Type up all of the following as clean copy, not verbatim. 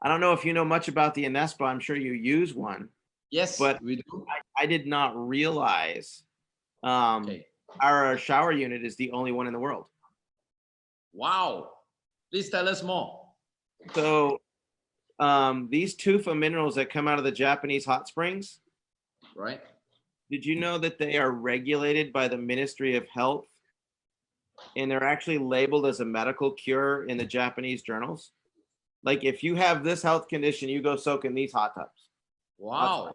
I don't know if you know much about the Anespa. I'm sure you use one, Yes, but we do. I did not realize um, Okay. our shower unit is the only one in the world. Wow. Please tell us more. So these tufa minerals that come out of the Japanese hot springs, Right? did you know that they are regulated by the Ministry of Health and they're actually labeled as a medical cure in the Japanese journals? Like if you have this health condition, you go soak in these hot tubs. Wow.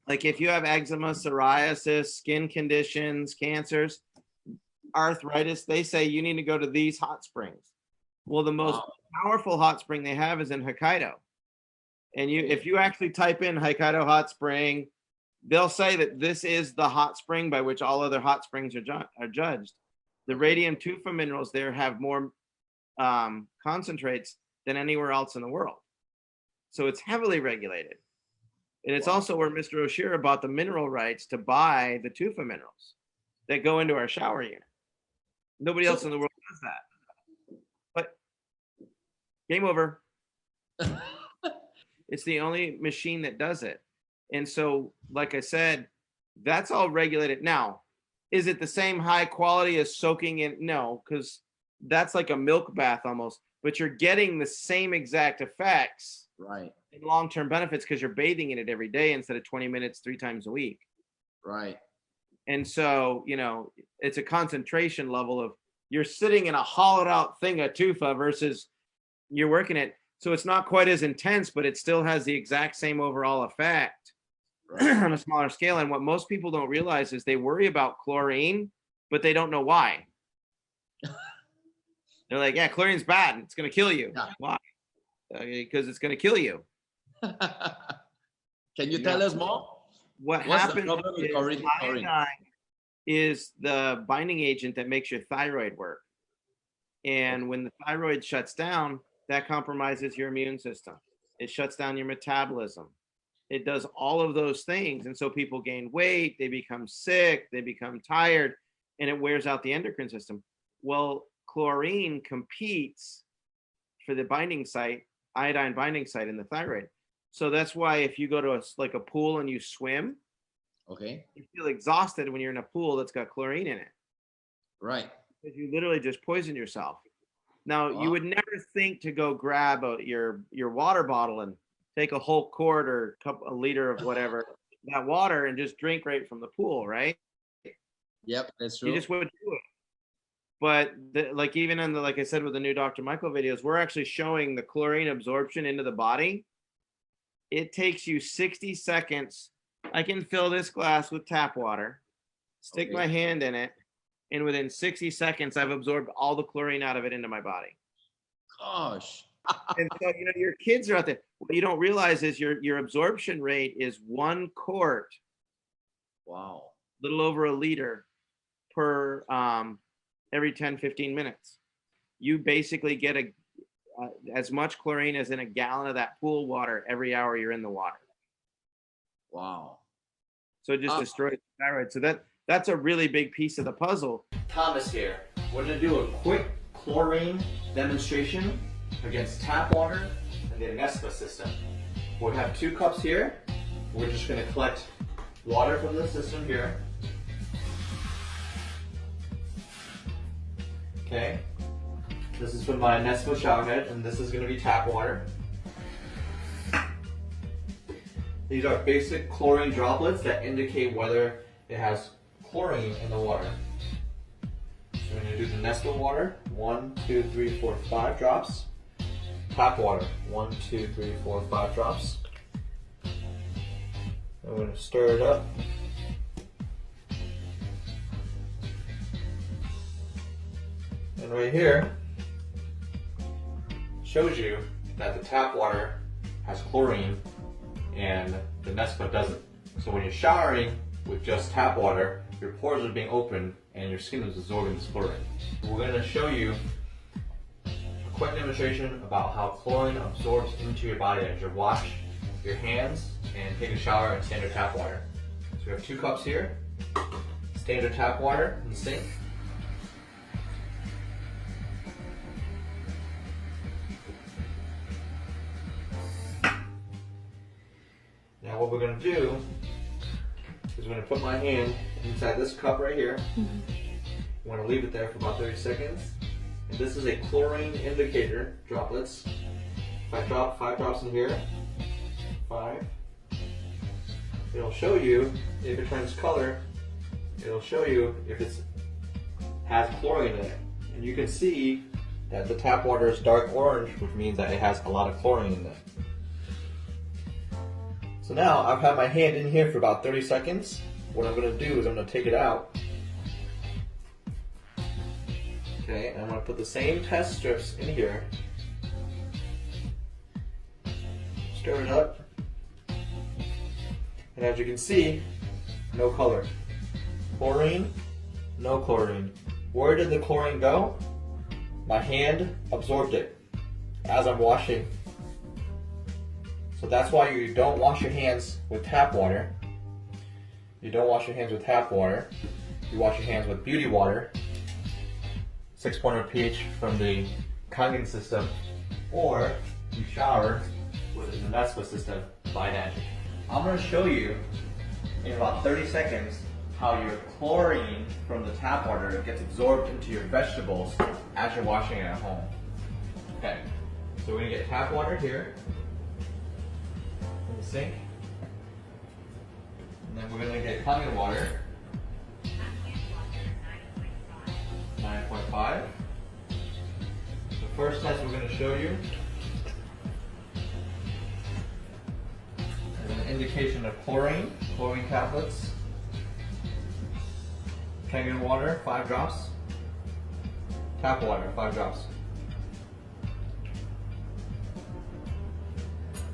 Like if you have eczema, psoriasis, skin conditions, cancers, arthritis, they say you need to go to these hot springs. Well, the most Wow. powerful hot spring they have is in Hokkaido. And if you actually type in Hokkaido hot spring, they'll say that this is the hot spring by which all other hot springs are judged. The radium tufa minerals there have more concentrates than anywhere else in the world. So it's heavily regulated. And it's also where Mr. Oshira bought the mineral rights to buy the tufa minerals that go into our shower unit. Nobody else in the world does that. But game over. It's the only machine that does it. And so, like I said, that's all regulated. Now, is it the same high quality as soaking in? No, because that's like a milk bath almost, but you're getting the same exact effects Right. and long-term benefits because you're bathing in it every day instead of 20 minutes 3 times a week. Right. And so, it's a concentration level of you're sitting in a hollowed out thing of tufa versus you're working it. So it's not quite as intense, but it still has the exact same overall effect on a smaller scale. And what most people don't realize is they worry about chlorine, but they don't know why. They're like, yeah, chlorine's bad. It's going to kill you. Yeah. Why? Because it's going to kill you. Can you tell us more? What What's the happens problem with is chlorine? iodine is the binding agent that makes your thyroid work. And when the thyroid shuts down, that compromises your immune system. It shuts down your metabolism. It does all of those things. And so people gain weight, they become sick, they become tired, and it wears out the endocrine system. Well, chlorine competes for the binding site, iodine binding site in the thyroid. So that's why if you go to a pool and you swim, Okay. you feel exhausted when you're in a pool that's got chlorine in it. Right. Because you literally just poison yourself. Now, you would never think to go grab your water bottle and take a whole quart or a liter of whatever, that water, and just drink right from the pool, right? Yep, that's true. You just wouldn't do it. But even in like I said, with the new Dr. Michael videos, we're actually showing the chlorine absorption into the body. It takes you 60 seconds. I can fill this glass with tap water, stick my hand in it, and within 60 seconds, I've absorbed all the chlorine out of it into my body. Gosh. And so, your kids are out there. What you don't realize is your absorption rate is 1 quart. Wow. Little over a liter per every 10, 15 minutes. You basically get as much chlorine as in a gallon of that pool water every hour you're in the water. Wow. So it just destroys the thyroid. So that's a really big piece of the puzzle. Thomas here. We're going to do a quick chlorine demonstration against tap water and the Anespa system. We have 2 cups here. We're just going to collect water from the system here. Okay. This is from my Anespa shower head, and this is going to be tap water. These are basic chlorine droplets that indicate whether it has chlorine in the water. So we're going to do the Anespa water, 1, 2, 3, 4, 5 drops. Tap water, 1, 2, 3, 4, 5 drops. I'm going to stir it up. And right here shows you that the tap water has chlorine and the Anespa doesn't. So when you're showering with just tap water, your pores are being opened and your skin is absorbing this chlorine. We're going to show you a quick demonstration about how chlorine absorbs into your body as you wash your hands and take a shower in standard tap water. So we have 2 cups here, standard tap water in the sink. what we're gonna do is I'm gonna put my hand inside this cup right here. I'm gonna leave it there for about 30 seconds. And this is a chlorine indicator, droplets. If I drop 5 drops in here, 5, it'll show you if it turns color. It'll show you if it has chlorine in it. And you can see that the tap water is dark orange, which means that it has a lot of chlorine in it. So now I've had my hand in here for about 30 seconds. What I'm going to do is I'm going to take it out. Okay, and I'm going to put the same test strips in here. Stir it up. And as you can see, no color. Chlorine, no chlorine. Where did the chlorine go? My hand absorbed it as I'm washing. So that's why you don't wash your hands with tap water. You don't wash your hands with tap water. You wash your hands with beauty water, 6.0 pH from the Kangen system, or you shower with the Anespa system by Magic. I'm going to show you in about 30 seconds how your chlorine from the tap water gets absorbed into your vegetables as you're washing it at home. Okay, so we're going to get tap water here in the sink. And then we're going to get Kangen water, 9.5. The first test we're going to show you is an indication of chlorine tablets. Kangen water, 5 drops. Tap water, 5 drops.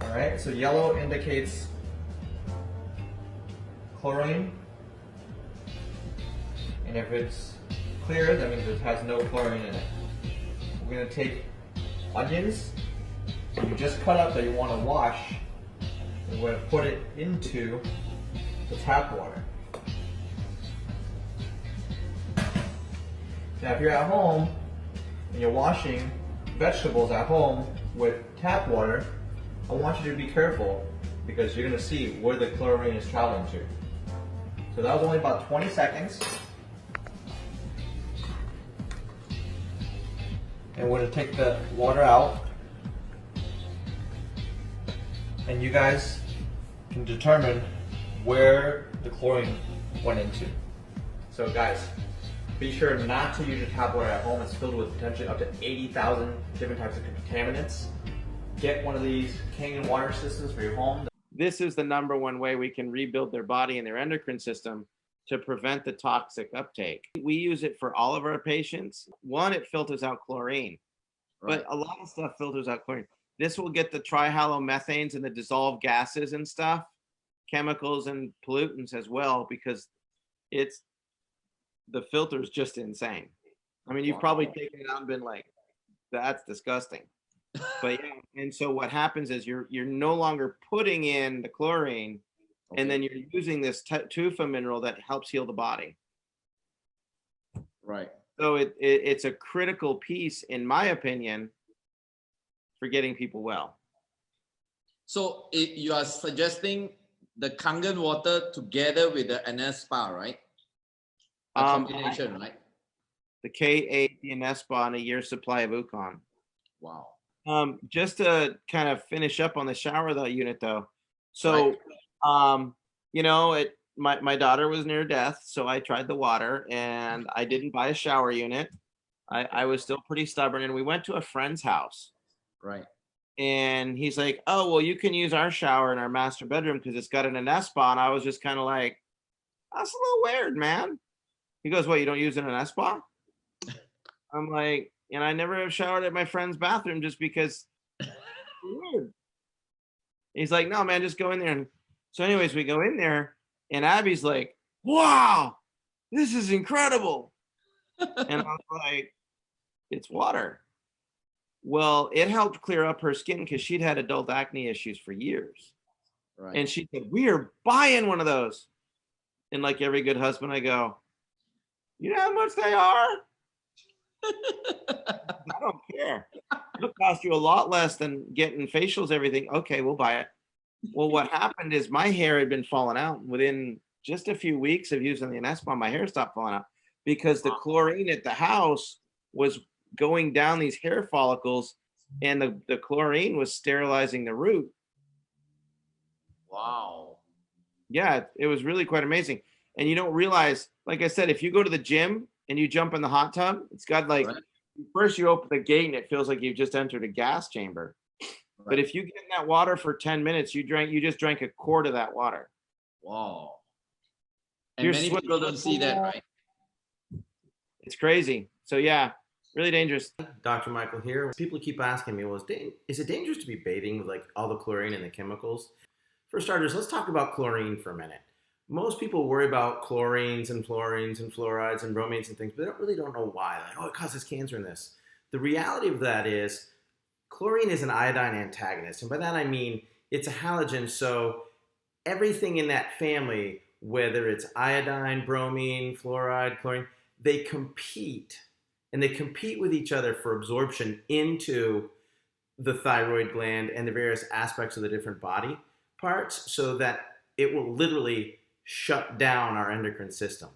Alright, so yellow indicates chlorine. And if it's clear, that means it has no chlorine in it. We're going to take onions that you just cut up that you want to wash, and we're going to put it into the tap water. Now if you're at home and you're washing vegetables at home with tap water, I want you to be careful because you're going to see where the chlorine is traveling to. So that was only about 20 seconds. And we're going to take the water out. And you guys can determine where the chlorine went into. So guys, be sure not to use your tap water at home. It's filled with potentially up to 80,000 different types of contaminants. Get one of these Kangen water systems for your home. This is the #1 way we can rebuild their body and their endocrine system to prevent the toxic uptake. We use it for all of our patients. One, it filters out chlorine, but a lot of stuff filters out chlorine. This will get the trihalomethanes and the dissolved gases and stuff, chemicals and pollutants as well, because the filter is just insane. I mean, you've probably taken it out and been like, that's disgusting. But yeah, and so what happens is you're no longer putting in the chlorine, and then you're using this tufa mineral that helps heal the body. Right. So it's a critical piece, in my opinion, for getting people well. So you are suggesting the Kangen water together with the Anespa, right? A combination, right? The K8, the Anespa, and a year's supply of Ukon. Wow. Just to kind of finish up on the shower unit though. So, you know, my daughter was near death, so I tried the water and I didn't buy a shower unit. I was still pretty stubborn, and we went to a friend's house. Right. And he's like, oh, well, you can use our shower in our master bedroom because it's got an Anespa. And I was just kind of like, that's a little weird, man. He goes, what, you don't use an Anespa? I'm like, and I never have showered at my friend's bathroom just because it's weird. He's like, no, man, just go in there. And so anyways, we go in there and Abby's like, wow, this is incredible. And I was like, it's water. Well, it helped clear up her skin because she'd had adult acne issues for years. Right. And she said, we are buying one of those. And like every good husband, I go, you know how much they are? I don't care. It'll cost you a lot less than getting facials, everything. Okay, we'll buy it. Well, what happened is my hair had been falling out. Within just a few weeks of using the Anespa, my hair stopped falling out because the chlorine at the house was going down these hair follicles, and the chlorine was sterilizing the root. Wow. Yeah, it was really quite amazing. And you don't realize, like I said, if you go to the gym and you jump in the hot tub, it's got like, Right. first you open the gate and it feels like you've just entered a gas chamber. But Right. if you get in that water for 10 minutes, you just drank a quart of that water. Wow. And You're many sweating. people don't see that, right? It's crazy. So yeah, really dangerous. Dr. Michael here. People keep asking me, well, is it dangerous to be bathing with like all the chlorine and the chemicals? For starters, let's talk about chlorine for a minute. Most people worry about chlorines and fluorines and fluorides and bromaines and things, but they really don't know why. Like, oh, it causes cancer in this. The reality of that is chlorine is an iodine antagonist. And by that I mean it's a halogen. So everything in that family, whether it's iodine, bromine, fluoride, chlorine, they compete. And they compete with each other for absorption into the thyroid gland and the various aspects of the different body parts so that it will literally shut down our endocrine system.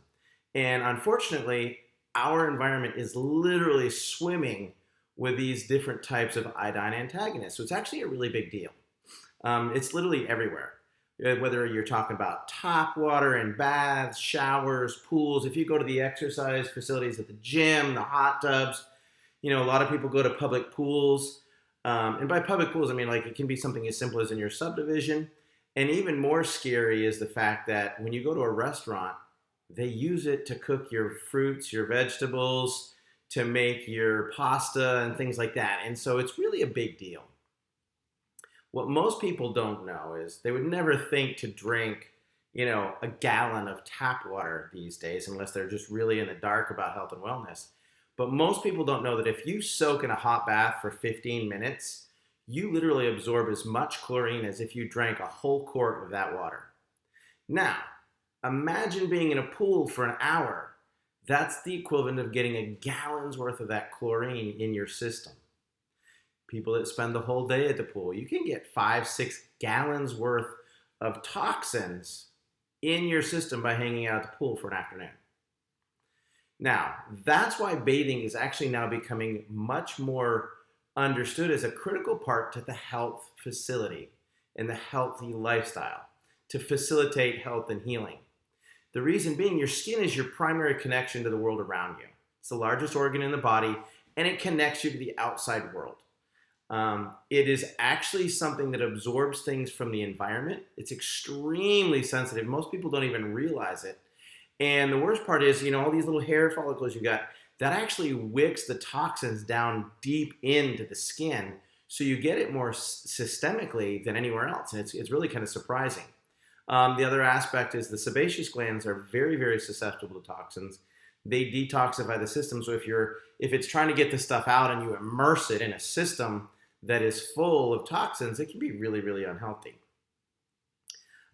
And unfortunately, our environment is literally swimming with these different types of iodine antagonists. So it's actually a really big deal. It's literally everywhere. Whether you're talking about tap water in baths, showers, pools, if you go to the exercise facilities at the gym, the hot tubs, a lot of people go to public pools. And by public pools, I mean like it can be something as simple as in your subdivision. And even more scary is the fact that when you go to a restaurant, they use it to cook your fruits, your vegetables, to make your pasta and things like that. And so it's really a big deal. What most people don't know is they would never think to drink, a gallon of tap water these days unless they're just really in the dark about health and wellness. But most people don't know that if you soak in a hot bath for 15 minutes, you literally absorb as much chlorine as if you drank a whole quart of that water. Now, imagine being in a pool for an hour. That's the equivalent of getting a gallon's worth of that chlorine in your system. People that spend the whole day at the pool, you can get 5-6 gallons worth of toxins in your system by hanging out at the pool for an afternoon. Now, that's why bathing is actually now becoming much more understood as a critical part to the health facility and the healthy lifestyle to facilitate health and healing. The reason being, your skin is your primary connection to the world around you. It's the largest organ in the body, and it connects you to the outside world. It is actually something that absorbs things from the environment. It's extremely sensitive. Most people don't even realize it. And the worst part is, all these little hair follicles you got, that actually wicks the toxins down deep into the skin. So you get it more systemically than anywhere else. And it's really kind of surprising. The other aspect is the sebaceous glands are very, very susceptible to toxins. They detoxify the system. So if it's trying to get the stuff out and you immerse it in a system that is full of toxins, it can be really, really unhealthy.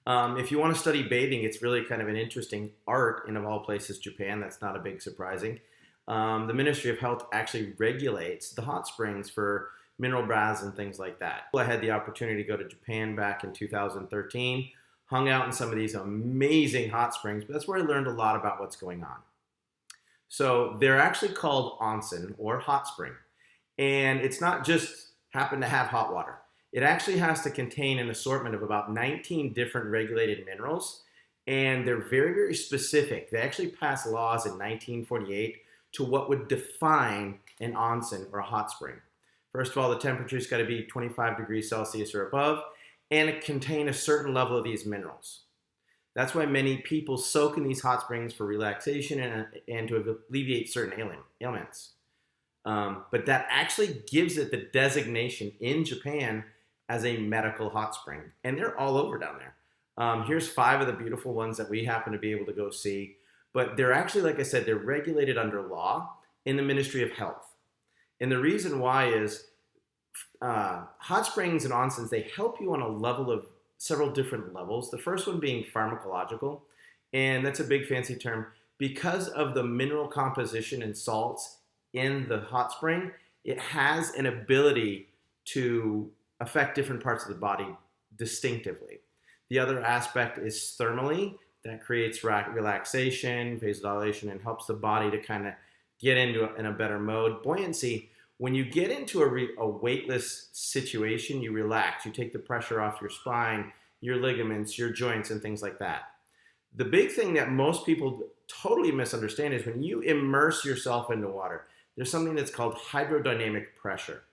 If you want to study bathing, it's really kind of an interesting art in, of all places, Japan. That's not a big surprising. The Ministry of Health actually regulates the hot springs for mineral baths and things like that. I had the opportunity to go to Japan back in 2013, hung out in some of these amazing hot springs, but that's where I learned a lot about what's going on. So they're actually called onsen or hot spring. And it's not just happen to have hot water. It actually has to contain an assortment of about 19 different regulated minerals. And they're very, very specific. They actually passed laws in 1948 to what would define an onsen or a hot spring. First of all, the temperature's got to be 25 degrees Celsius or above, and it contain a certain level of these minerals. That's why many people soak in these hot springs for relaxation and to alleviate certain ailments. But that actually gives it the designation in Japan as a medical hot spring. And they're all over down there. Here's 5 of the beautiful ones that we happen to be able to go see. But they're actually, like I said, they're regulated under law in the Ministry of Health. And the reason why is hot springs and onsens, they help you on a level of several different levels. The first one being pharmacological, and that's a big fancy term. Because of the mineral composition and salts in the hot spring, it has an ability to affect different parts of the body distinctively. The other aspect is thermally, that creates relaxation, vasodilation, and helps the body to kind of get in a better mode. Buoyancy, when you get into a weightless situation, you relax. You take the pressure off your spine, your ligaments, your joints, and things like that. The big thing that most people totally misunderstand is when you immerse yourself into water, there's something that's called hydrodynamic pressure.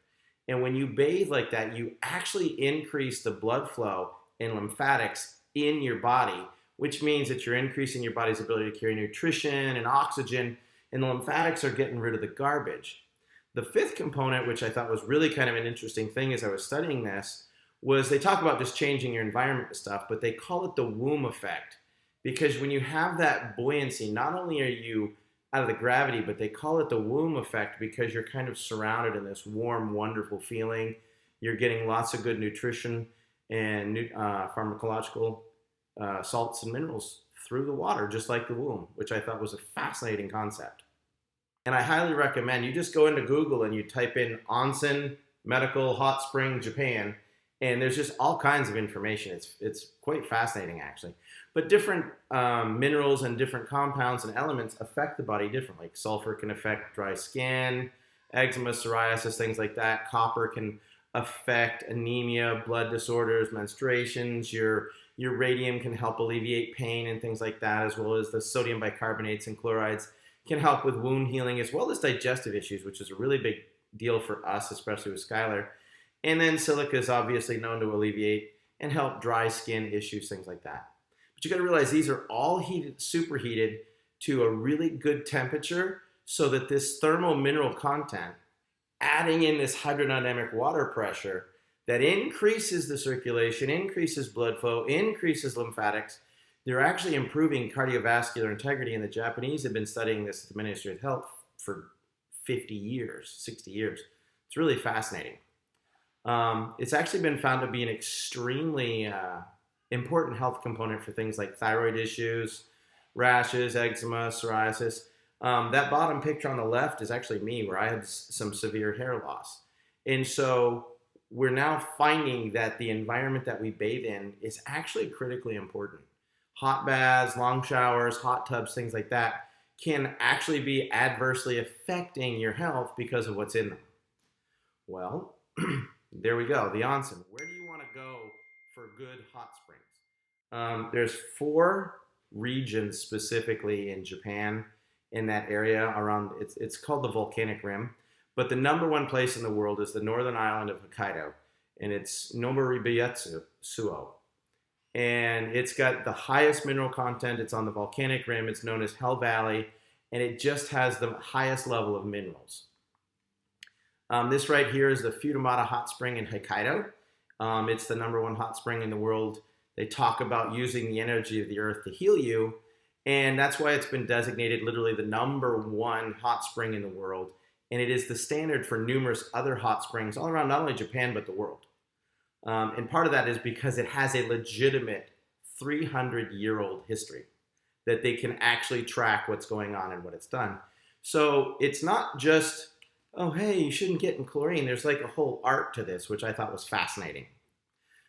And when you bathe like that, you actually increase the blood flow and lymphatics in your body, which means that you're increasing your body's ability to carry nutrition and oxygen, and the lymphatics are getting rid of the garbage. The fifth component, which I thought was really kind of an interesting thing as I was studying this, was they talk about just changing your environment and stuff, but they call it the womb effect. Because when you have that buoyancy, not only are you out of the gravity, but they call it the womb effect because you're kind of surrounded in this warm, wonderful feeling. You're getting lots of good nutrition and pharmacological salts and minerals through the water, just like the womb, which I thought was a fascinating concept. And I highly recommend you just go into Google and you type in onsen medical hot spring Japan, and there's just all kinds of information. It's quite fascinating, actually. But different minerals and different compounds and elements affect the body differently. Like sulfur can affect dry skin, eczema, psoriasis, things like that. Copper can affect anemia, blood disorders, menstruations. Your radium can help alleviate pain and things like that, as well as the sodium bicarbonates and chlorides can help with wound healing, as well as digestive issues, which is a really big deal for us, especially with Skylar. And then silica is obviously known to alleviate and help dry skin issues, things like that. But you got to realize these are all superheated to a really good temperature so that this thermal mineral content, adding in this hydrodynamic water pressure that increases the circulation, increases blood flow, increases lymphatics, they're actually improving cardiovascular integrity. And the Japanese have been studying this at the Ministry of Health for 50 years, 60 years. It's really fascinating. It's actually been found to be an extremely important health component for things like thyroid issues, rashes, eczema, psoriasis. That bottom picture on the left is actually me, where I had some severe hair loss. And so we're now finding that the environment that we bathe in is actually critically important. Hot baths, long showers, hot tubs, things like that can actually be adversely affecting your health because of what's in them. Well, there we go, the onsen. Where do you want to go for good hot springs? There's 4 regions specifically in Japan, in that area around, it's called the volcanic rim, but the #1 place in the world is the northern island of Hokkaido, and it's Suo. And it's got the highest mineral content. It's on the volcanic rim. It's known as Hell Valley, and it just has the highest level of minerals. This right here is the Futamata Hot Spring in Hokkaido. It's the #1 hot spring in the world. They talk about using the energy of the earth to heal you, and that's why it's been designated literally the #1 hot spring in the world. And it is the standard for numerous other hot springs all around not only Japan, but the world. And part of that is because it has a legitimate 300-year-old history that they can actually track what's going on and what it's done. So it's not just, oh, hey, you shouldn't get in chlorine. There's like a whole art to this, which I thought was fascinating.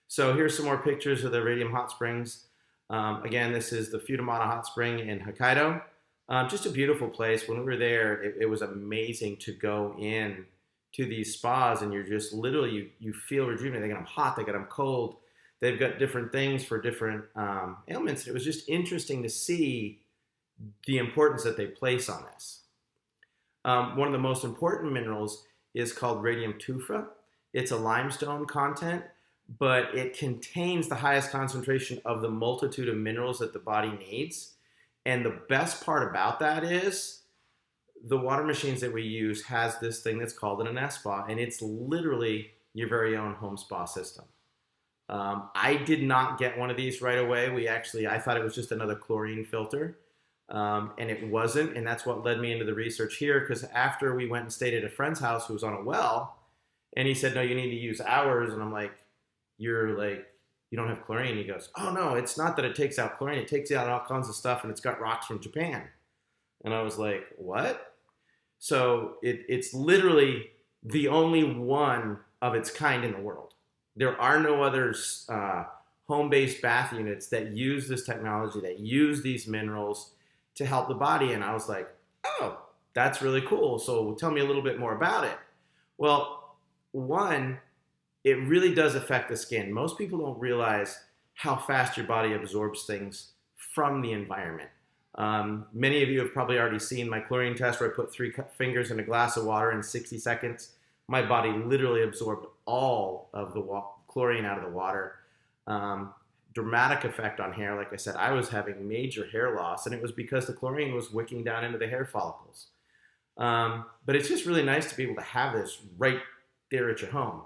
So here's some more pictures of the radium hot springs. Again, this is the Futamata Hot Spring in Hokkaido. Just a beautiful place. When we were there, it was amazing to go in to these spas, and you're just literally, you feel rejuvenated. They got them hot, they got them cold. They've got different things for different ailments. It was just interesting to see the importance that they place on this. One of the most important minerals is called radium tufa. It's a limestone content, but it contains the highest concentration of the multitude of minerals that the body needs. And the best part about that is the water machines that we use has this thing that's called an Anespa, and it's literally your very own home spa system. I did not get one of these right away. I thought it was just another chlorine filter, and it wasn't, and that's what led me into the research here, because after we went and stayed at a friend's house who was on a well, and he said, no, you need to use ours, and I'm like, you don't have chlorine? He goes, oh no, it's not that it takes out chlorine, it takes out all kinds of stuff, and it's got rocks from Japan. And I was like, what? So it's literally the only one of its kind in the world. There are no other home-based bath units that use this technology, that use these minerals to help the body. And I was like, oh, that's really cool. So tell me a little bit more about it. Well, one, it really does affect the skin. Most people don't realize how fast your body absorbs things from the environment. Many of you have probably already seen my chlorine test where I put 3 fingers in a glass of water in 60 seconds. My body literally absorbed all of the chlorine out of the water. Dramatic effect on hair. Like I said, I was having major hair loss, and it was because the chlorine was wicking down into the hair follicles. But it's just really nice to be able to have this right there at your home.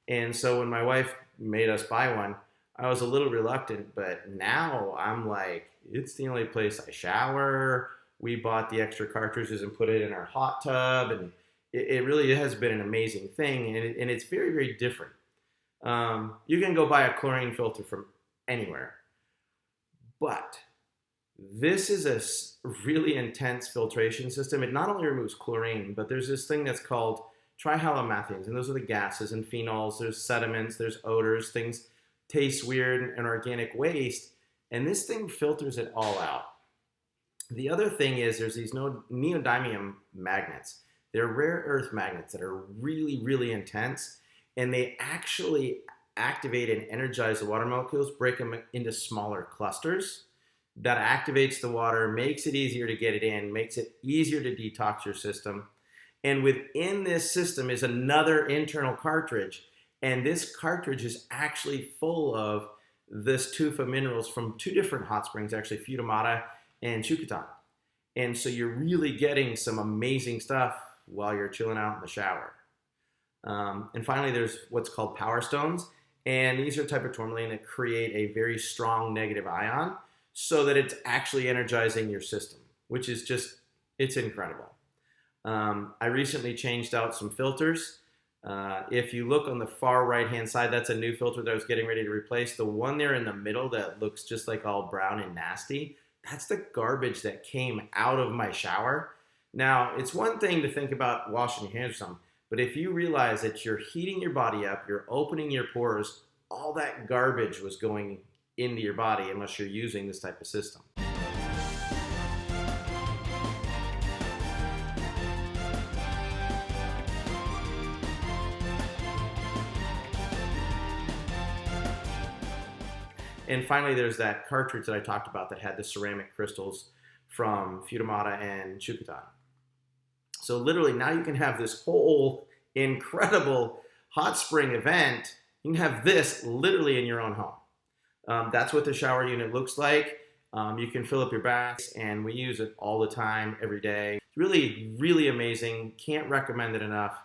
And so when my wife made us buy one, I was a little reluctant, but now I'm like, it's the only place I shower. We bought the extra cartridges and put it in our hot tub, and it really has been an amazing thing, and it's very, very different. You can go buy a chlorine filter from anywhere, but this is a really intense filtration system. It not only removes chlorine, but there's this thing that's called trihalomethanes, and those are the gases and phenols. There's sediments, there's odors, things taste weird, and organic waste, and this thing filters it all out. The other thing is there's these neodymium magnets. They're rare earth magnets that are really, really intense, and they actually activate and energize the water molecules, break them into smaller clusters. That activates the water, makes it easier to get it in, makes it easier to detox your system. And within this system is another internal cartridge, and this cartridge is actually full of this tufa minerals from 2 different hot springs, actually Fiumara and Chukotan. And so you're really getting some amazing stuff while you're chilling out in the shower. And finally, there's what's called power stones. And these are a type of tourmaline that create a very strong negative ion so that it's actually energizing your system, which is just, it's incredible. I recently changed out some filters. If you look on the far right-hand side, that's a new filter that I was getting ready to replace. The one there in the middle that looks just like all brown and nasty, that's the garbage that came out of my shower. Now, it's one thing to think about washing your hands or something, but if you realize that you're heating your body up, you're opening your pores, all that garbage was going into your body unless you're using this type of system. And finally, there's that cartridge that I talked about that had the ceramic crystals from Fiumara and Chukotan. So literally now you can have this whole incredible hot spring event. You can have this literally in your own home. That's what the shower unit looks like. You can fill up your baths, and we use it all the time, every day. It's really, really amazing. Can't recommend it enough.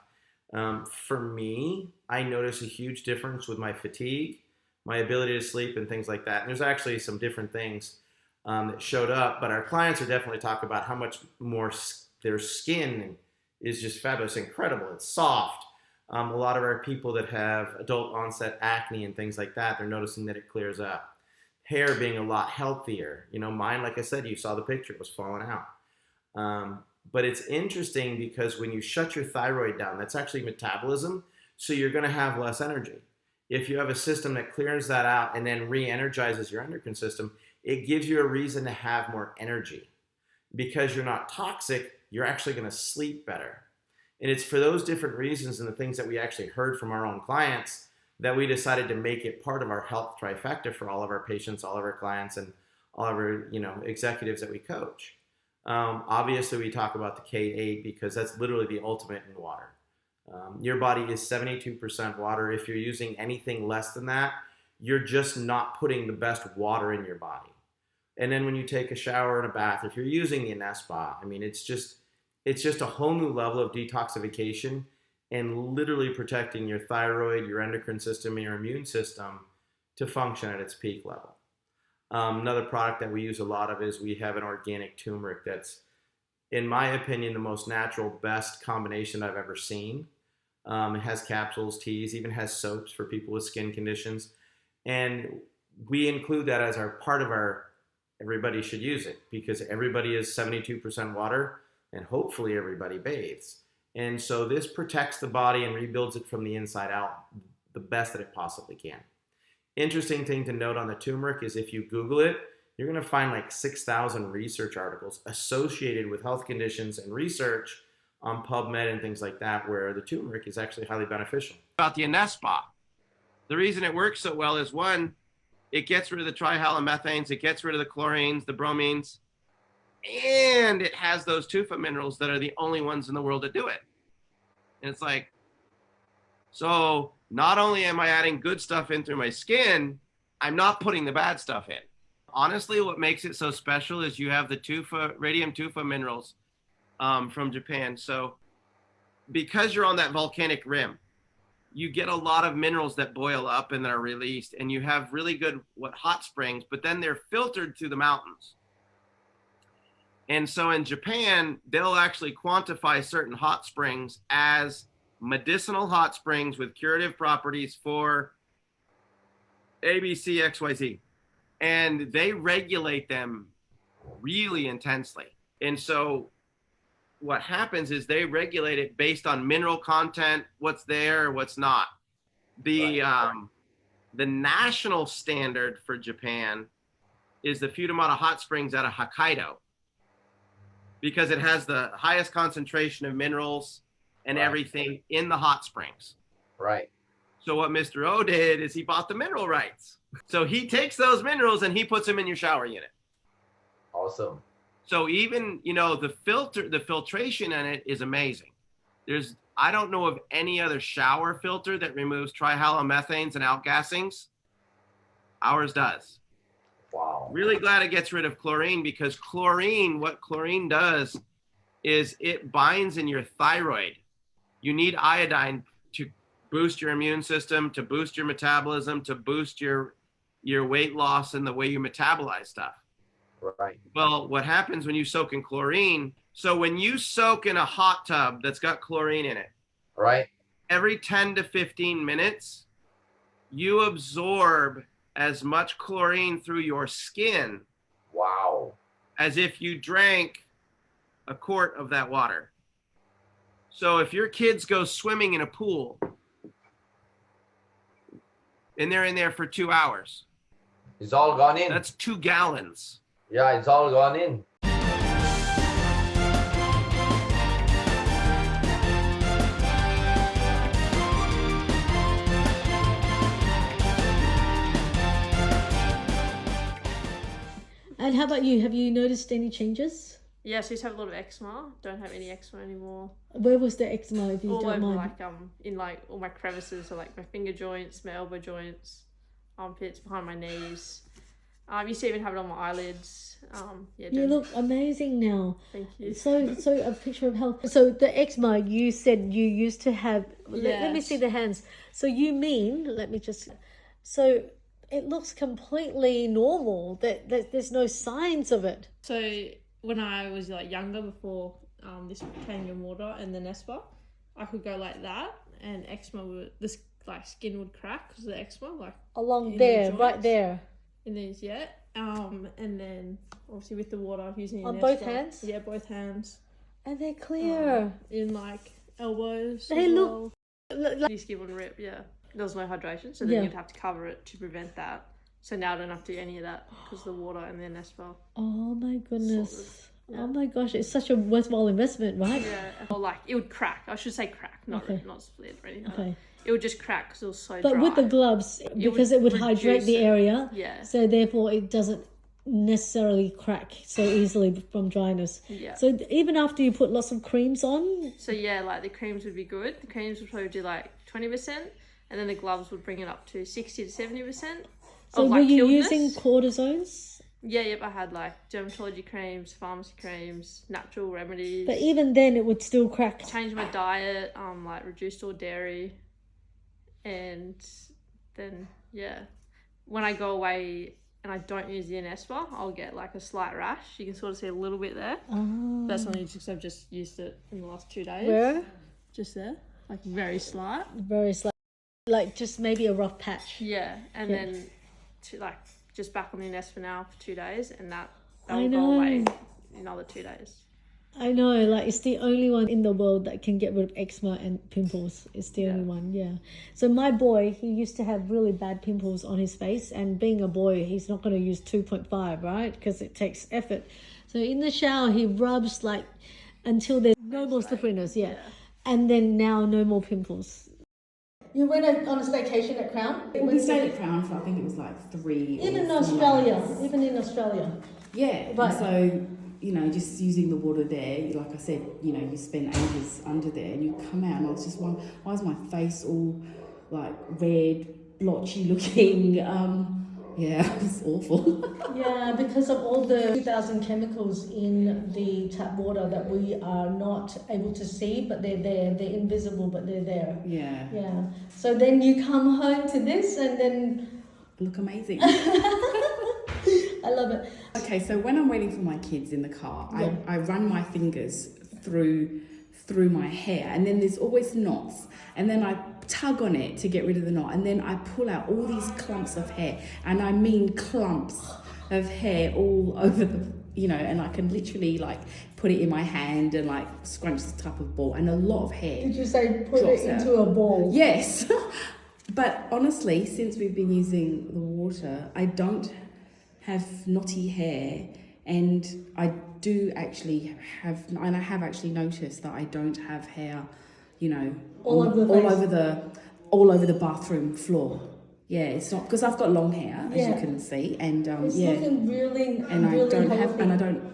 For me, I notice a huge difference with my fatigue, my ability to sleep, and things like that. And there's actually some different things that showed up, but our clients are definitely talking about how much more their skin is just fabulous, incredible. It's soft. A lot of our people that have adult onset acne and things like that, they're noticing that it clears up. Hair being a lot healthier. You know, mine, like I said, you saw the picture, it was falling out. But it's interesting because when you shut your thyroid down, that's actually metabolism, so you're going to have less energy. If you have a system that clears that out and then re-energizes your endocrine system, it gives you a reason to have more energy. Because you're not toxic, you're actually going to sleep better. And it's for those different reasons and the things that we actually heard from our own clients that we decided to make it part of our health trifecta for all of our patients, all of our clients, and all of our executives that we coach. Obviously, we talk about the K8 because that's literally the ultimate in water. Your body is 72% water. If you're using anything less than that, you're just not putting the best water in your body. And then when you take a shower and a bath, if you're using the Anespa, I mean, it's just a whole new level of detoxification and literally protecting your thyroid, your endocrine system, and your immune system to function at its peak level. Another product that we use a lot of is we have an organic turmeric that's, in my opinion, the most natural, best combination I've ever seen. It has capsules, teas, even has soaps for people with skin conditions. And we include that as our part of our, everybody should use it because everybody is 72% water and hopefully everybody bathes. And so this protects the body and rebuilds it from the inside out. The best that it possibly can. Interesting thing to note on the turmeric is if you Google it, you're going to find like 6,000 research articles associated with health conditions and research on PubMed and things like that, where the turmeric is actually highly beneficial. About the Anespa, the reason it works so well is, one, it gets rid of the trihalomethanes, it gets rid of the chlorines, the bromines, and it has those tufa minerals that are the only ones in the world that do it. And it's like, so not only am I adding good stuff in through my skin, I'm not putting the bad stuff in. Honestly, what makes it so special is you have the tufa, radium tufa minerals from Japan. So because you're on that volcanic rim, you get a lot of minerals that boil up and that are released, and you have really good hot springs, but then they're filtered through the mountains. And so in Japan, they'll actually quantify certain hot springs as medicinal hot springs with curative properties for ABC, XYZ. And they regulate them really intensely. And so what happens is they regulate it based on mineral content, what's there, what's not. The national standard for Japan is the Futamata hot springs out of Hokkaido, because it has the highest concentration of minerals and everything in the hot springs. Right. So what Mr. O did is he bought the mineral rights. So he takes those minerals and he puts them in your shower unit. Awesome. So even, the filtration in it is amazing. I don't know of any other shower filter that removes trihalomethanes and outgassings. Ours does. Wow. Really glad it gets rid of chlorine, because what chlorine does is it binds in your thyroid. You need iodine to boost your immune system, to boost your metabolism, to boost your weight loss and the way you metabolize stuff. Right. Well, what happens when you soak in chlorine? So when you soak in a hot tub that's got chlorine in it, Right. every 10 to 15 minutes, you absorb as much chlorine through your skin Wow. as if you drank a quart of that water. So if your kids go swimming in a pool and they're in there for 2 hours, It's all gone in. that's 2 gallons. Yeah, it's all gone in. And how about you? Have you noticed any changes? Yes, I used to have a lot of eczema. Don't have any eczema anymore. Where was the eczema, if you All don't over, mind? in all my crevices, so like my finger joints, my elbow joints, armpits, behind my knees. I used to even have it on my eyelids. You look amazing now. Thank you. So a picture of health. So the eczema, you said you used to have. Let me Yes. see the hands. So you mean? Let me just. So it looks completely normal. That there's no signs of it. So when I was younger, before this Kangen water and the Anespa, I could go like that, and eczema would skin would crack because of the eczema, Along in there, the right joints. there. in these and then obviously with the water using the On both Anespa. hands? Yeah, both hands. And they're clear. In elbows. They as look- well. Look like- Your skin would rip, yeah. There was no hydration, so then Yeah. you'd have to cover it to prevent that. So now I don't have to do any of that because of the water and the Anespa. Oh my goodness. Sort of, yeah. Oh my gosh, it's such a worthwhile investment, right? Yeah, or it would crack. I should say crack, not Okay. not split or anything. Okay. It would just crack because it was so But dry. with the gloves, because it would hydrate reduce the it. area, Yeah. so therefore it doesn't necessarily crack so easily from dryness. Yeah. So even after you put lots of creams on, So yeah, the creams would be good. The creams would probably do 20%, and then the gloves would bring it up to 60 to 70%. so of, were you killedness. using cortisones? Yeah, yep. I had dermatology creams, pharmacy creams, natural remedies. But even then, it would still crack. Changed my diet, reduced all dairy, and then when I go away and I don't use the Anespa, I'll get a slight rash. You can sort of see a little bit there. Oh. That's only because I've just used it in the last 2 days. Where? Just there, very slight. Very slight. Like just maybe a rough patch. Yeah, and Yeah. then just back on the Anespa now for 2 days, and that I will know. go away in another 2 days. I know, like it's the only one in the world that can get rid of eczema and pimples. It's the only one, yeah. So my boy, he used to have really bad pimples on his face, and being a boy, he's not going to use 2.5, right? Because it takes effort. So in the shower, he rubs like until there's no more slipperiness, and then now no more pimples. You went on a staycation at Crown? We stayed at Crown for I think it was like 3. Even in Australia, even in Australia. Yeah, Right. so, you know, just using the water there, like I said, you know, you spend ages under there and you come out and I was just wondering, why is my face all like red, blotchy looking? Yeah, it was awful. Yeah, because of all the 2,000 chemicals in the tap water that we are not able to see, but they're there. They're invisible, but they're there. Yeah. Yeah. So then you come home to this and then... Look amazing. I love it. Okay, so when I'm waiting for my kids in the car, I run my fingers through my hair, and then there's always knots, and then I tug on it to get rid of the knot, and then I pull out all these clumps of hair, and I mean clumps of hair all over the, you know, and I can literally like put it in my hand and like scrunch the type of ball, and a lot of hair. Did you say put it into a ball? Yes. But honestly, since we've been using the water, I don't have knotty hair, and I do actually have, and I have actually noticed that I don't have hair, you know, all over the bathroom floor. Yeah, it's not because I've got long hair, as you can see, and it's looking really, and really I don't have, healthy.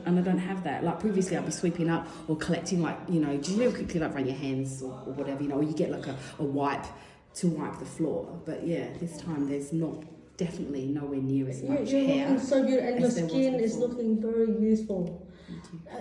and I don't have that. Like previously, I'd be sweeping up or collecting, like, you know, do you know quickly like run your hands or whatever, you know, or you get like a wipe to wipe the floor. But yeah, this time there's not, definitely nowhere near as much You're hair. looking so good, and your as there was skin is before. looking very youthful.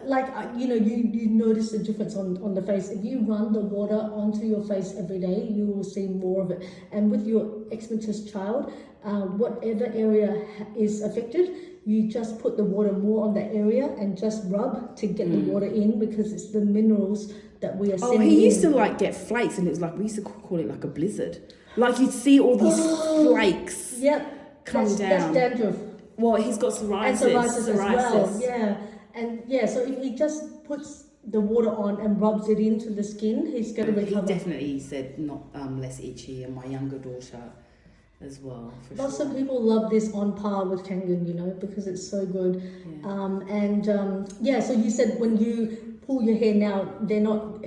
Like, you know, you notice the difference on the face. If you run the water onto your face every day, you will see more of it. And with your eczematous child, whatever area is affected, you just put the water more on that area and just rub to get the water in, because it's the minerals that we are sending he used in. to like get flakes, and it was like, we used to call it like a blizzard. Like you'd see all these flakes come down. That's dandruff. Well, he's got psoriasis. And psoriasis as well, yeah. And yeah, so if he just puts the water on and rubs it into the skin, he's going to recover. He definitely said not less itchy, and my younger daughter as well. Lots of people love this on par with Kangen, you know, because it's so good. Yeah. So you said when you pull your hair now, they're not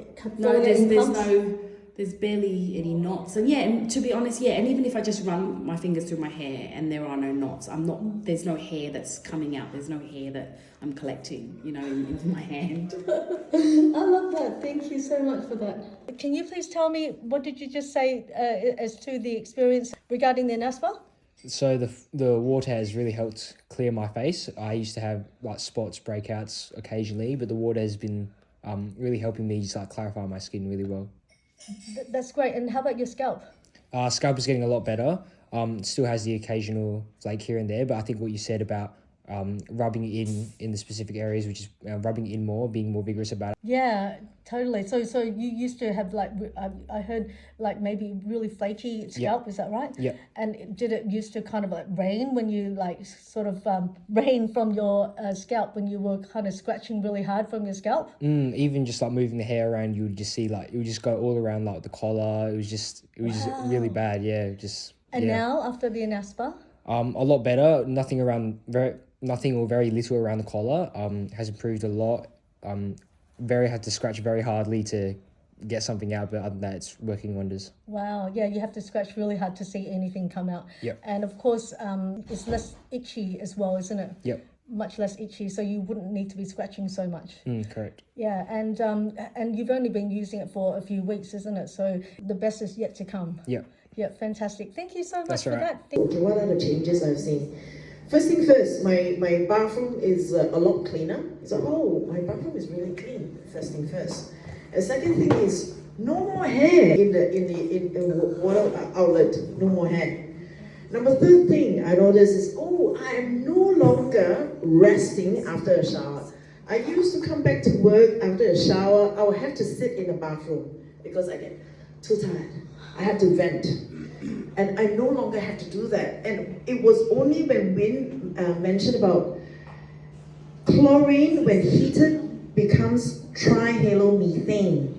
there's barely any knots, and and to be honest, and even if I just run my fingers through my hair and there are no knots, there's no hair that's coming out, there's no hair that I'm collecting, you know, in my hand. I love that. Thank you so much for that. Can you please tell me, what did you just say as to the experience regarding the Anespa? So the water has really helped clear my face. I used to have like spots, breakouts occasionally, but the water has been really helping me just like clarify my skin really well. That's great. And how about your scalp? Scalp is getting a lot better. Still has the occasional flake here and there, but I think what you said about rubbing in the specific areas, which is rubbing in more, being more vigorous about it. Yeah, totally. So you used to have like, I heard like maybe really flaky scalp, is that right? Yeah. And did it used to kind of like rain when you like sort of rain from your scalp when you were kind of scratching really hard from your scalp? Even just like moving the hair around, you would just see like, it would just go all around like the collar. It was just really bad. Yeah. And now after the Anespa? A lot better. Nothing or very little around the collar. Has improved a lot. Had to scratch very hardly to get something out, but other than that, it's working wonders. Wow, yeah, you have to scratch really hard to see anything come out. Yep. And of course, it's less itchy as well, isn't it? Yep. Much less itchy, so you wouldn't need to be scratching so much. Correct. Yeah, and you've only been using it for a few weeks, isn't it? So the best is yet to come. Yep. Yeah, fantastic. Thank you so much That's for right. that. Okay, what are the changes I've seen? First thing first, my bathroom is a lot cleaner. So, my bathroom is really clean. First thing first. And second thing is no more hair in the water outlet. No more hair. Number third thing I noticed is I am no longer resting after a shower. I used to come back to work after a shower. I would have to sit in the bathroom because I get too tired. I had to vent. And I no longer have to do that. And it was only when Win mentioned about chlorine, when heated, becomes trihalomethane,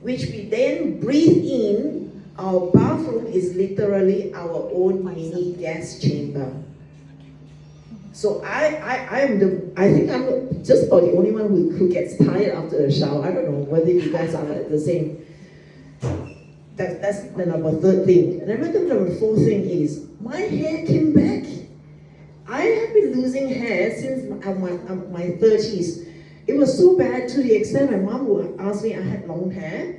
which we then breathe in. Our bathroom is literally our own mini gas chamber. So I think I'm just about the only one who gets tired after a shower. I don't know whether you guys are the same. That's the number third thing. And then the number fourth thing is my hair came back. I have been losing hair since my 30s. It was so bad to the extent my mom would ask me, I had long hair,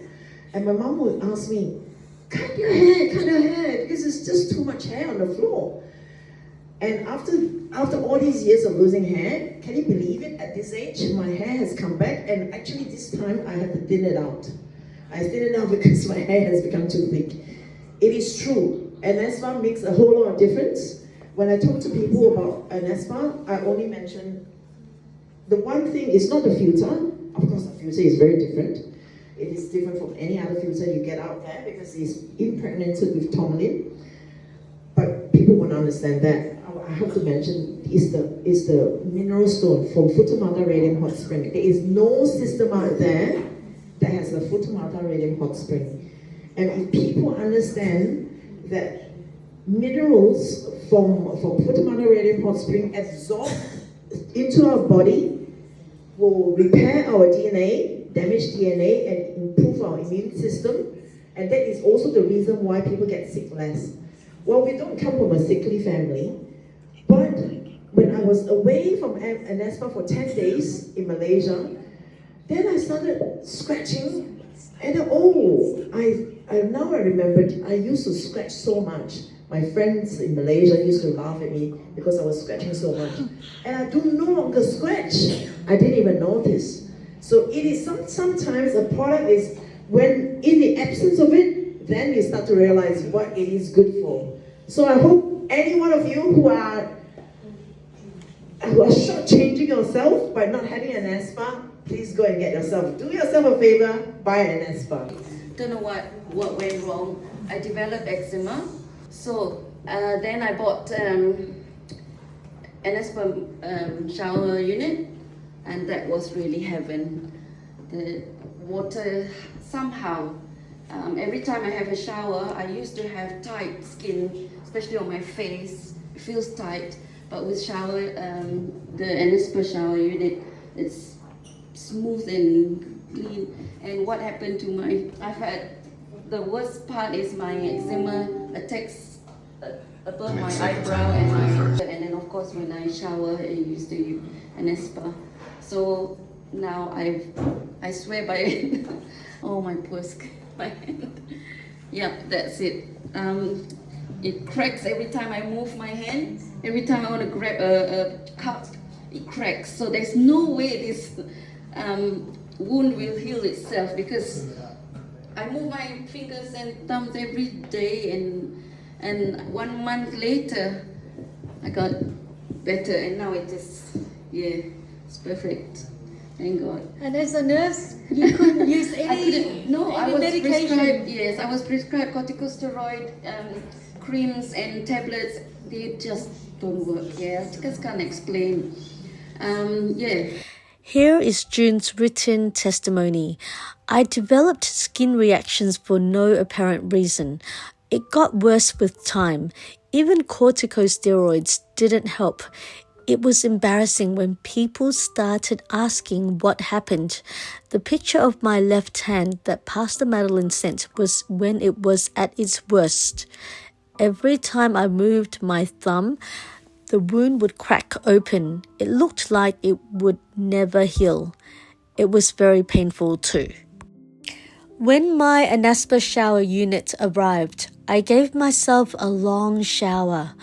and my mom would ask me, cut your hair, because it's just too much hair on the floor. And after all these years of losing hair, can you believe it? At this age, my hair has come back, and actually this time I had to thin it out. I thin it out because my hair has become too thick. It is true, Anespa makes a whole lot of difference. When I talk to people about Anespa, I only mention the one thing is not the filter. Of course, the filter is very different. It is different from any other filter you get out there because it's impregnated with Tomlin. But people won't understand that. I have to mention is the mineral stone from Futamata Radiant Hot Spring. There is no system out there that has a Futamata Radiant Hot Spring. And if people understand that minerals from Futamata Radiant Hot Spring absorb into our body, will repair our DNA, damaged DNA, and improve our immune system. And that is also the reason why people get sick less. Well, we don't come from a sickly family, but when I was away from Anespa for 10 days in Malaysia, then I started scratching, and now I remembered, I used to scratch so much. My friends in Malaysia used to laugh at me because I was scratching so much. And I do no longer scratch. I didn't even notice. So it is sometimes a product is, when in the absence of it, then you start to realize what it is good for. So I hope any one of you who are shortchanging yourself by not having an Anespa, please go and get yourself. Do yourself a favor, buy an Anespa. Don't know what went wrong. I developed eczema. So then I bought Anespa shower unit, and that was really heaven. The water somehow, every time I have a shower, I used to have tight skin, especially on my face. It feels tight, but with the Anespa shower unit, it's smooth and clean. And what happened to the worst part is my eczema attacks above my eyebrow and then of course when I shower I used to use Anespa. So now I swear by it. Oh my poor skin, my hand. Yep, that's it. It cracks every time I move my hand. Every time I want to grab a cup, it cracks. So there's no way this wound will heal itself because I move my fingers and thumbs every day, and 1 month later I got better, and now it's perfect. Thank God. And as a nurse, you couldn't use any medication. I was prescribed corticosteroid creams and tablets. They just don't work. I just can't explain. Here is June's written testimony. I developed skin reactions for no apparent reason. It got worse with time. Even corticosteroids didn't help. It was embarrassing when people started asking what happened. The picture of my left hand that Pastor Madeline sent was when it was at its worst. Every time I moved my thumb, the wound would crack open. It looked like it would never heal. It was very painful too. When my Anespa shower unit arrived, I gave myself a long shower.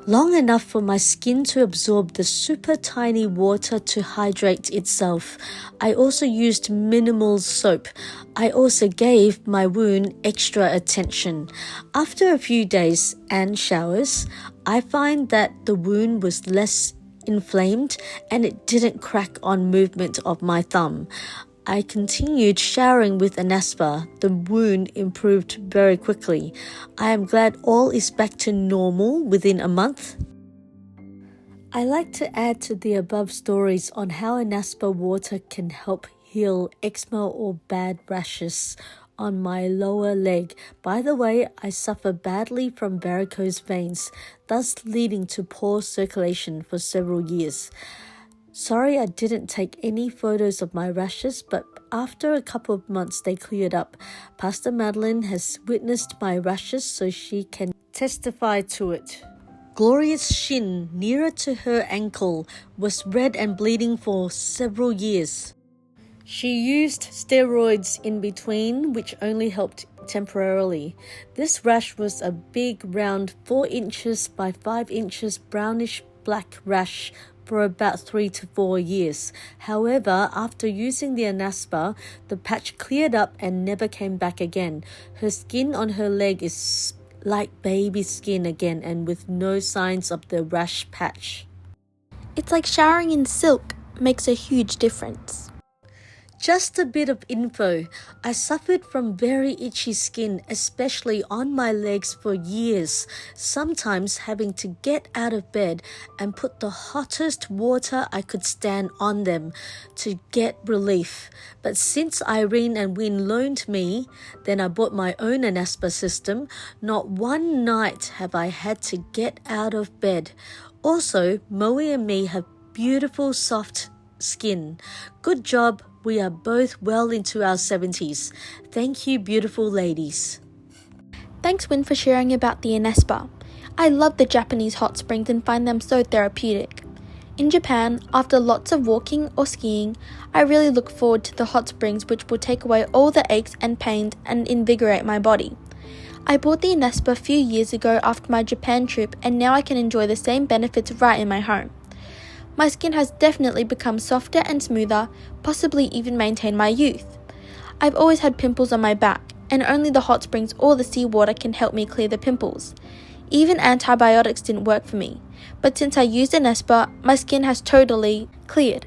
Long enough for my skin to absorb the super tiny water to hydrate itself. I also used minimal soap. I also gave my wound extra attention. After a few days and showers, I find that the wound was less inflamed and it didn't crack on movement of my thumb. I continued showering with Anespa. The wound improved very quickly. I am glad all is back to normal within a month. I like to add to the above stories on how Anespa water can help heal eczema or bad rashes on my lower leg. By the way, I suffer badly from varicose veins, thus leading to poor circulation for several years. Sorry I didn't take any photos of my rashes, but after a couple of months they cleared up. Pastor Madeline has witnessed my rashes, so she can testify to it. Gloria's shin nearer to her ankle was red and bleeding for several years. She used steroids in between, which only helped temporarily. This rash was a big, round 4 inches by 5 inches brownish black rash for about 3 to 4 years. However, after using the Anespa, the patch cleared up and never came back again. Her skin on her leg is like baby skin again and with no signs of the rash patch. It's like showering in silk, makes a huge difference. Just a bit of info. I suffered from very itchy skin, especially on my legs for years, sometimes having to get out of bed and put the hottest water I could stand on them to get relief. But since Irene and Win loaned me, then I bought my own Anespa system, not one night have I had to get out of bed. Also, Moe and me have beautiful soft skin. Good job. We are both well into our 70s. Thank you, beautiful ladies. Thanks, Win, for sharing about the Anespa. I love the Japanese hot springs and find them so therapeutic. In Japan, after lots of walking or skiing, I really look forward to the hot springs, which will take away all the aches and pains and invigorate my body. I bought the Anespa a few years ago after my Japan trip, and now I can enjoy the same benefits right in my home. My skin has definitely become softer and smoother, possibly even maintained my youth. I've always had pimples on my back, and only the hot springs or the seawater can help me clear the pimples. Even antibiotics didn't work for me, but since I used Anespa, my skin has totally cleared.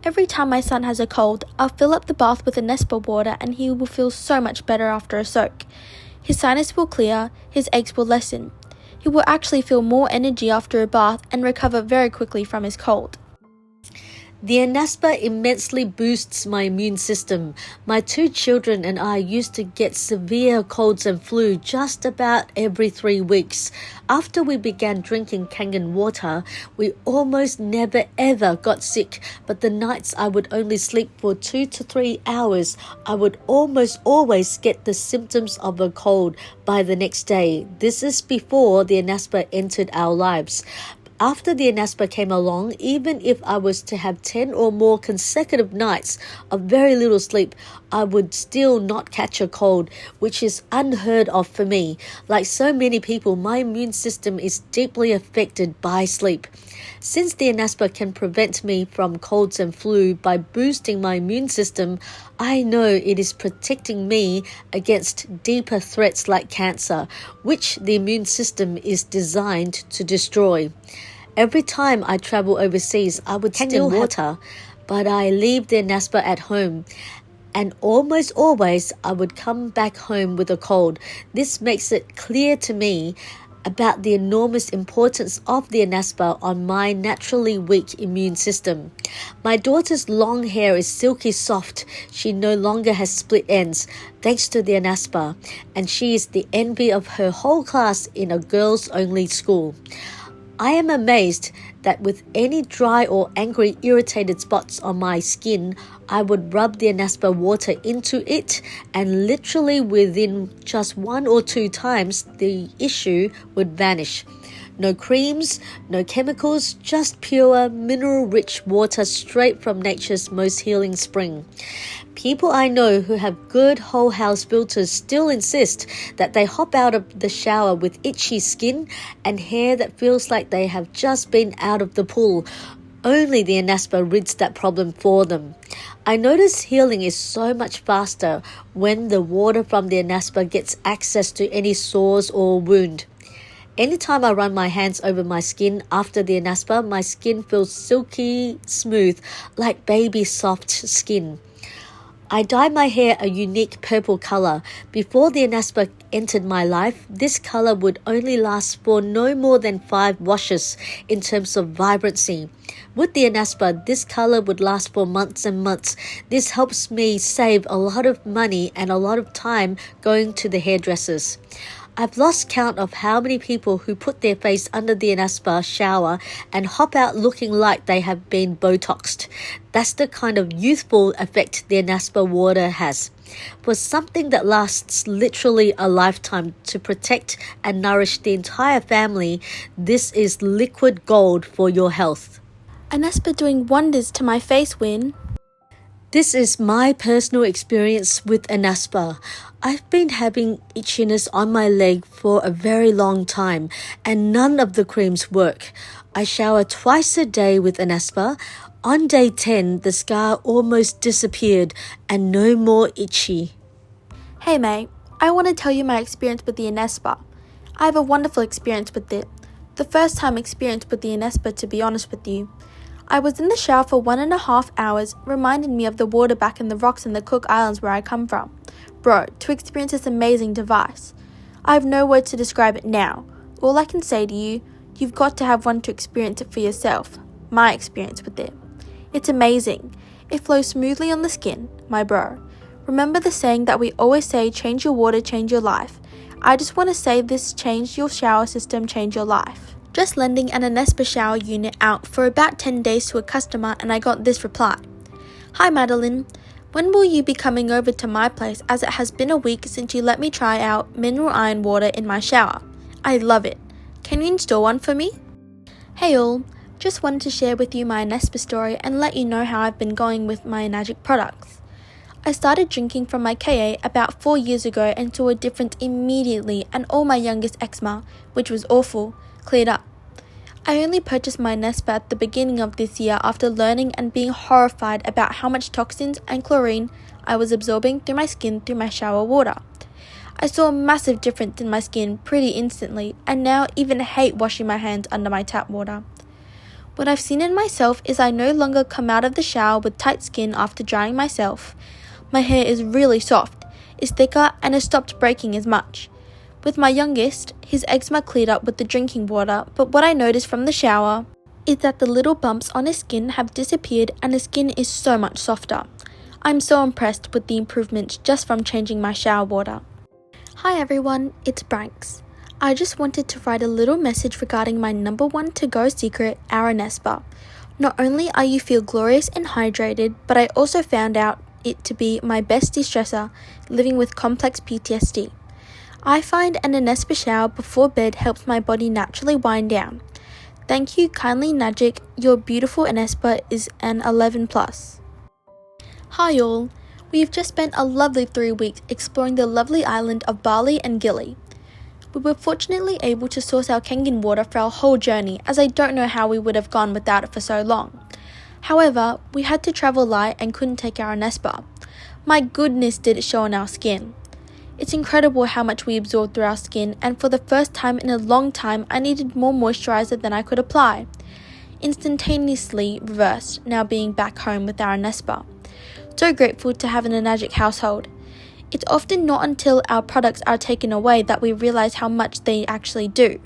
Every time my son has a cold, I'll fill up the bath with Anespa water and he will feel so much better after a soak. His sinus will clear, his aches will lessen. He will actually feel more energy after a bath and recover very quickly from his cold. The Anespa immensely boosts my immune system. My 2 children and I used to get severe colds and flu just about every 3 weeks. After we began drinking Kangen water, we almost never ever got sick, but the nights I would only sleep for 2 to 3 hours, I would almost always get the symptoms of a cold by the next day. This is before the Anespa entered our lives. After the Anespa came along, even if I was to have 10 or more consecutive nights of very little sleep, I would still not catch a cold, which is unheard of for me. Like so many people, my immune system is deeply affected by sleep. Since the Anespa can prevent me from colds and flu by boosting my immune system, I know it is protecting me against deeper threats like cancer, which the immune system is designed to destroy. Every time I travel overseas, I would still water, but I leave the Anespa at home. And almost always, I would come back home with a cold. This makes it clear to me about the enormous importance of the Anespa on my naturally weak immune system. My daughter's long hair is silky soft. She no longer has split ends, thanks to the Anespa, and she is the envy of her whole class in a girls-only school. I am amazed that with any dry or angry irritated spots on my skin, I would rub the Anespa water into it, and literally within just 1 or 2 times the issue would vanish. No creams, no chemicals, just pure mineral-rich water straight from nature's most healing spring. People I know who have good whole house filters still insist that they hop out of the shower with itchy skin and hair that feels like they have just been out of the pool. Only the Anespa rids that problem for them. I notice healing is so much faster when the water from the Anespa gets access to any sores or wound. Anytime I run my hands over my skin after the Anespa, my skin feels silky smooth, like baby soft skin. I dyed my hair a unique purple color. Before the Anespa entered my life, this color would only last for no more than 5 washes in terms of vibrancy. With the Anespa, this color would last for months and months. This helps me save a lot of money and a lot of time going to the hairdressers. I've lost count of how many people who put their face under the Anespa shower and hop out looking like they have been Botoxed. That's the kind of youthful effect the Anespa water has. For something that lasts literally a lifetime to protect and nourish the entire family, this is liquid gold for your health. Anespa doing wonders to my face, Win. This is my personal experience with Anespa. I've been having itchiness on my leg for a very long time and none of the creams work. I shower twice a day with Anespa. On day 10, the scar almost disappeared and no more itchy. Hey mate, I want to tell you my experience with the Anespa. I have a wonderful experience with it. The first time experience with the Anespa, to be honest with you. I was in the shower for 1.5 hours, reminded me of the water back in the rocks in the Cook Islands where I come from. Bro, to experience this amazing device. I have no words to describe it now. All I can say to you, you've got to have one to experience it for yourself. My experience with it. It's amazing. It flows smoothly on the skin, my bro. Remember the saying that we always say, change your water, change your life. I just want to say this changed your shower system, change your life. Just lending an Anespa shower unit out for about 10 days to a customer and I got this reply. Hi Madeline, when will you be coming over to my place as it has been a week since you let me try out mineral iron water in my shower? I love it. Can you install one for me? Hey all, just wanted to share with you my Anespa story and let you know how I've been going with my Enagic products. I started drinking from my KA about 4 years ago and saw a difference immediately and all my youngest eczema, which was awful, cleared up. I only purchased my Anespa at the beginning of this year after learning and being horrified about how much toxins and chlorine I was absorbing through my skin through my shower water. I saw a massive difference in my skin pretty instantly and now even hate washing my hands under my tap water. What I've seen in myself is I no longer come out of the shower with tight skin after drying myself. My hair is really soft, is thicker and has stopped breaking as much. With my youngest, his eczema cleared up with the drinking water, but what I noticed from the shower is that the little bumps on his skin have disappeared and his skin is so much softer. I'm so impressed with the improvements just from changing my shower water. Hi everyone, it's Branks. I just wanted to write a little message regarding my #1 to-go secret, our Anespa. Not only are you feel glorious and hydrated, but I also found out it to be my best de-stressor living with complex PTSD. I find an Anespa shower before bed helps my body naturally wind down. Thank you kindly Nagic, your beautiful Anespa is an 11+. Hi all, we've just spent a lovely 3 weeks exploring the lovely island of Bali and Gili. We were fortunately able to source our Kangen water for our whole journey as I don't know how we would have gone without it for so long. However, we had to travel light and couldn't take our Anespa. My goodness did it show on our skin. It's incredible how much we absorb through our skin and for the first time in a long time I needed more moisturizer than I could apply. Instantaneously reversed now being back home with our Anespa. So grateful to have an Enagic household. It's often not until our products are taken away that we realize how much they actually do.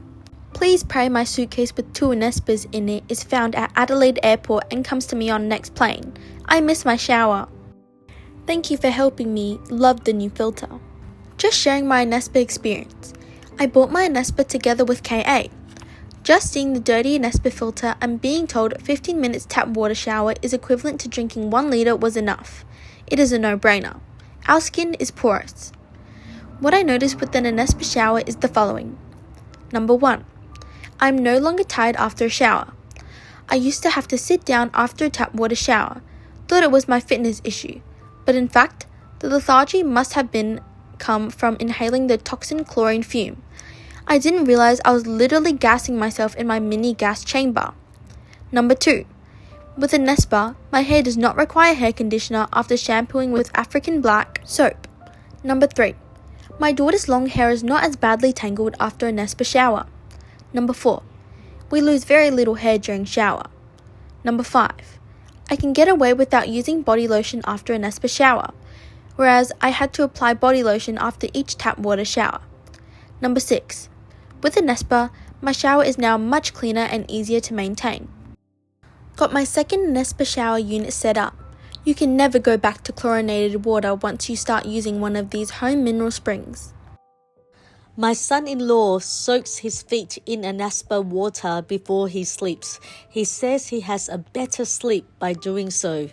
Please pray my suitcase with 2 Anespas in it is found at Adelaide Airport and comes to me on next plane. I miss my shower. Thank you for helping me. Love the new filter. Just sharing my Anespa experience. I bought my Anespa together with KA. Just seeing the dirty Anespa filter and being told 15 minutes tap water shower is equivalent to drinking 1 litre was enough. It is a no-brainer. Our skin is porous. What I noticed with an Anespa shower is the following. Number 1. I'm no longer tired after a shower. I used to have to sit down after a tap water shower. Thought it was my fitness issue. But in fact, the lethargy must have come from inhaling the toxin chlorine fume. I didn't realize I was literally gassing myself in my mini gas chamber. Number 2. With Anespa, my hair does not require hair conditioner after shampooing with African black soap. Number 3. My daughter's long hair is not as badly tangled after Anespa shower. Number 4. We lose very little hair during shower. Number 5. I can get away without using body lotion after Anespa shower. whereas I had to apply body lotion after each tap water shower. Number 6. With Anespa, my shower is now much cleaner and easier to maintain. Got my second Anespa shower unit set up. You can never go back to chlorinated water once you start using one of these home mineral springs. My son-in-law soaks his feet in Anespa water before he sleeps. He says he has a better sleep by doing so.